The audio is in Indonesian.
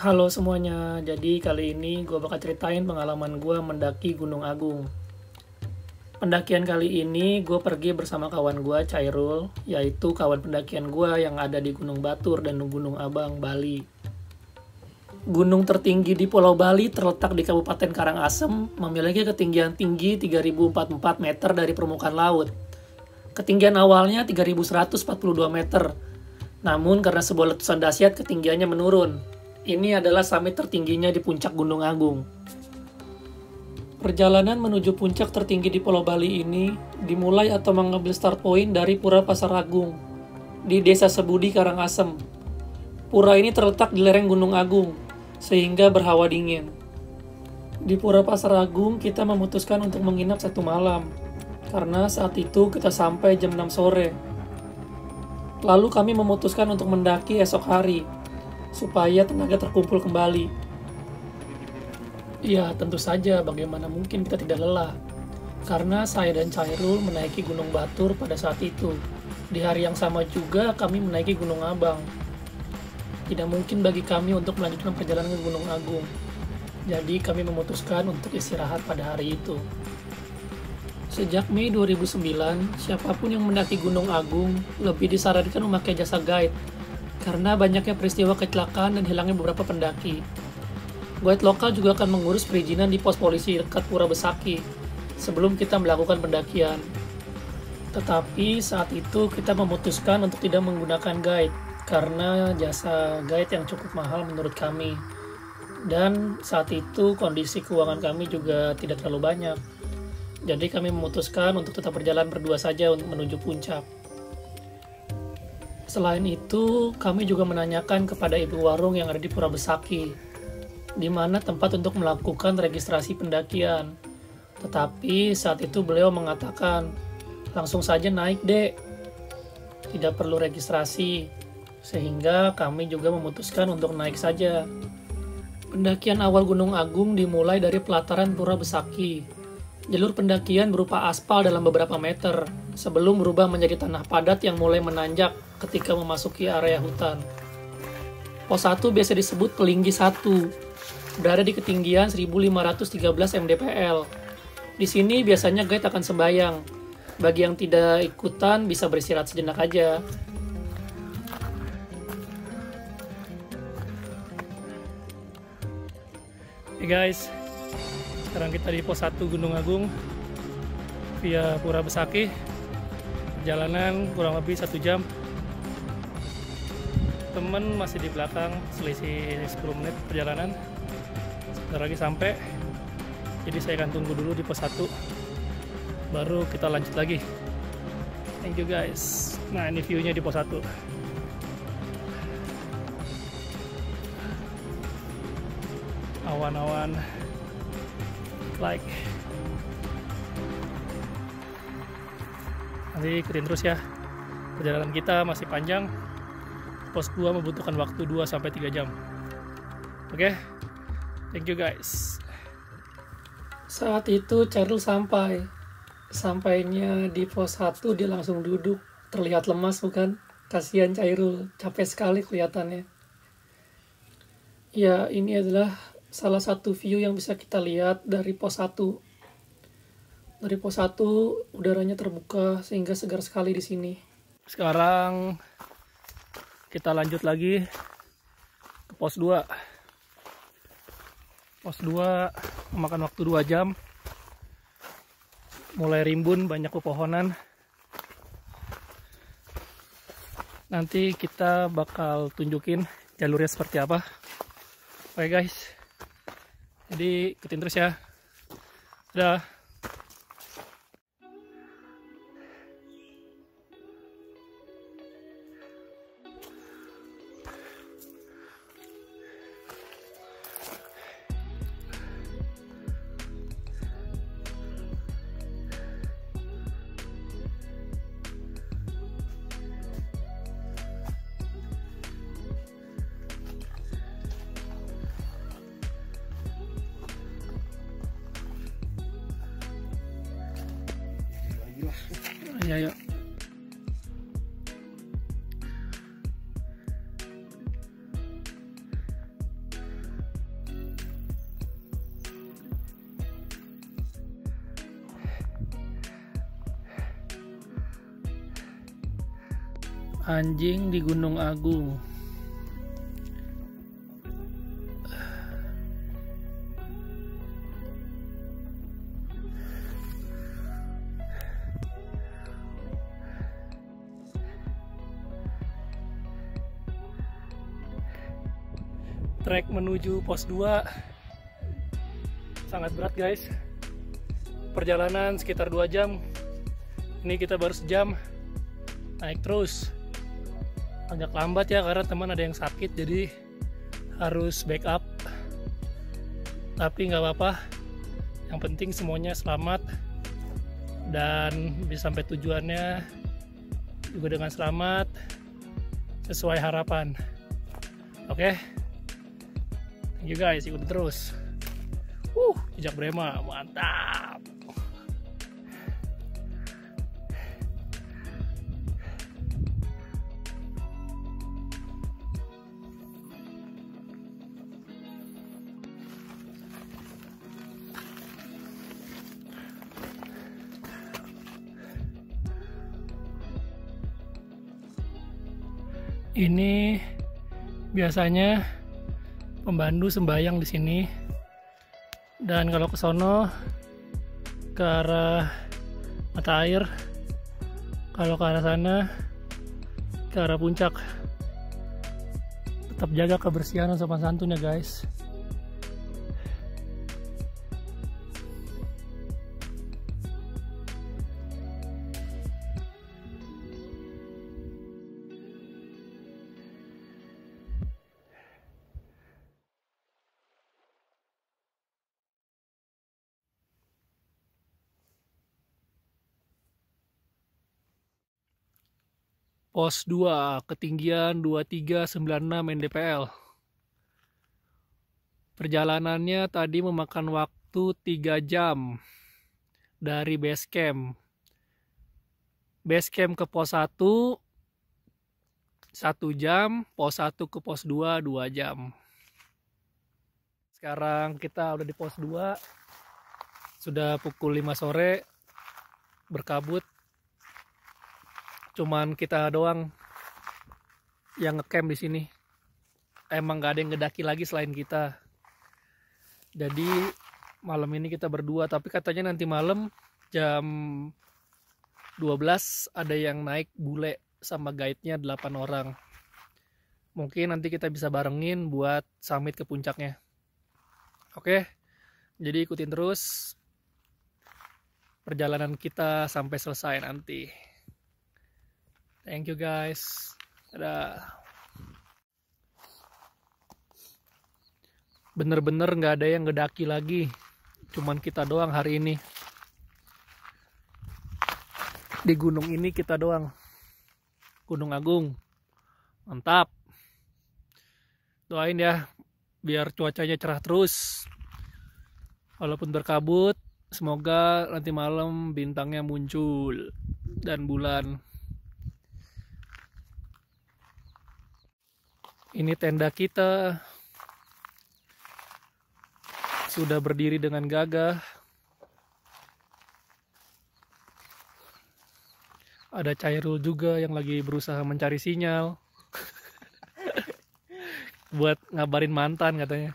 Halo semuanya, jadi kali ini gue bakal ceritain pengalaman gue mendaki Gunung Agung. Pendakian kali ini gue pergi bersama kawan gue, Cairul, yaitu kawan pendakian gue yang ada di Gunung Batur dan Gunung Abang, Bali. Gunung tertinggi di Pulau Bali terletak di Kabupaten Karangasem, memiliki ketinggian tinggi 3.044 meter dari permukaan laut. Ketinggian awalnya 3.142 meter, namun karena sebuah letusan dahsyat ketinggiannya menurun. Ini adalah summit tertingginya di puncak Gunung Agung. Perjalanan menuju puncak tertinggi di Pulau Bali ini dimulai atau mengambil start point dari Pura Pasar Agung di Desa Sebudi, Karangasem. Pura ini terletak di lereng Gunung Agung, sehingga berhawa dingin. Di Pura Pasar Agung kita memutuskan untuk menginap 1 malam, karena saat itu kita sampai jam 6 sore. Lalu kami memutuskan untuk mendaki esok hari, supaya tenaga terkumpul kembali. Ya, tentu saja bagaimana mungkin kita tidak lelah. Karena saya dan Cairul menaiki Gunung Batur pada saat itu. Di hari yang sama juga kami menaiki Gunung Abang. Tidak mungkin bagi kami untuk melanjutkan perjalanan ke Gunung Agung. Jadi kami memutuskan untuk istirahat pada hari itu. Sejak Mei 2009, siapapun yang mendaki Gunung Agung lebih disarankan memakai jasa guide karena banyaknya peristiwa kecelakaan dan hilangnya beberapa pendaki. Guide lokal juga akan mengurus perizinan di pos polisi dekat Pura Besaki sebelum kita melakukan pendakian. Tetapi saat itu kita memutuskan untuk tidak menggunakan guide karena jasa guide yang cukup mahal menurut kami. Dan saat itu kondisi keuangan kami juga tidak terlalu banyak. Jadi kami memutuskan untuk tetap berjalan berdua saja untuk menuju puncak. Selain itu, kami juga menanyakan kepada ibu warung yang ada di Pura Besaki, di mana tempat untuk melakukan registrasi pendakian. Tetapi saat itu beliau mengatakan, langsung saja naik dek, tidak perlu registrasi, sehingga kami juga memutuskan untuk naik saja. Pendakian awal Gunung Agung dimulai dari pelataran Pura Besaki. Jalur pendakian berupa aspal dalam beberapa meter, sebelum berubah menjadi tanah padat yang mulai menanjak ketika memasuki area hutan. Pos 1 biasa disebut Pelinggi 1, berada di ketinggian 1513 mdpl. Di sini biasanya guide akan sembayang. Bagi yang tidak ikutan bisa beristirahat sejenak aja. Hey guys, sekarang kita di pos 1 Gunung Agung via Pura Besaki. Perjalanan kurang lebih 1 jam. Temen masih di belakang, selisih 10 menit perjalanan. Sebentar lagi sampai. Jadi saya akan tunggu dulu di pos 1, baru kita lanjut lagi. Thank you guys. Nah, ini view-nya di pos 1. Awan-awan like. Nanti ikutin terus ya. Perjalanan kita masih panjang. Pos 2 membutuhkan waktu 2-3 jam. Oke? Thank you guys. Saat itu Cairul sampai. Sampainya di pos 1 dia langsung duduk. Terlihat lemas bukan? Kasihan Cairul, capek sekali kelihatannya. Ya, ini adalah salah satu view yang bisa kita lihat dari pos 1. Dari pos 1 udaranya terbuka sehingga segar sekali di sini. Sekarang kita lanjut lagi ke pos 2. Pos 2 memakan waktu 2 jam. Mulai rimbun, banyak pepohonan. Nanti kita bakal tunjukin jalurnya seperti apa. Oke guys. Jadi ikutin terus ya. Dadah. Ya, yuk. Anjing di Gunung Agung. Trek menuju pos 2 sangat berat guys. Perjalanan sekitar 2 jam. Ini kita baru sejam naik terus. Agak lambat ya karena teman ada yang sakit, jadi harus backup. Tapi nggak apa-apa. Yang penting semuanya selamat dan bisa sampai tujuannya juga dengan selamat sesuai harapan. Oke. Thank you guys, ikutin terus. Jejak Brema, mantap. Ini biasanya pembantu sembayang di sini. Dan kalau ke sono ke arah mata air, kalau ke arah sana ke arah puncak. Tetap jaga kebersihan dan sopan santun ya guys. Pos 2, ketinggian 2396 NDPL. Perjalanannya tadi memakan waktu 3 jam dari base camp. Base camp ke pos 1 1 jam, pos 1 ke pos 2 2 jam. Sekarang kita udah di pos 2. Sudah pukul 5 sore. Berkabut. Cuman kita doang yang ngecamp di sini. Emang gak ada yang ngedaki lagi selain kita. Jadi malam ini kita berdua, tapi katanya nanti malam jam 12 ada yang naik bule sama guide-nya 8 orang. Mungkin nanti kita bisa barengin buat summit ke puncaknya. Oke. Jadi ikutin terus perjalanan kita sampai selesai nanti. Thank you guys. Dadah. Bener-bener nggak ada yang ngedaki lagi. Cuman kita doang hari ini. Di gunung ini kita doang. Gunung Agung. Mantap. Doain ya biar cuacanya cerah terus. Walaupun berkabut, semoga nanti malam bintangnya muncul dan bulan. Ini tenda kita sudah berdiri dengan gagah. Ada Cairul juga yang lagi berusaha mencari sinyal buat ngabarin mantan katanya.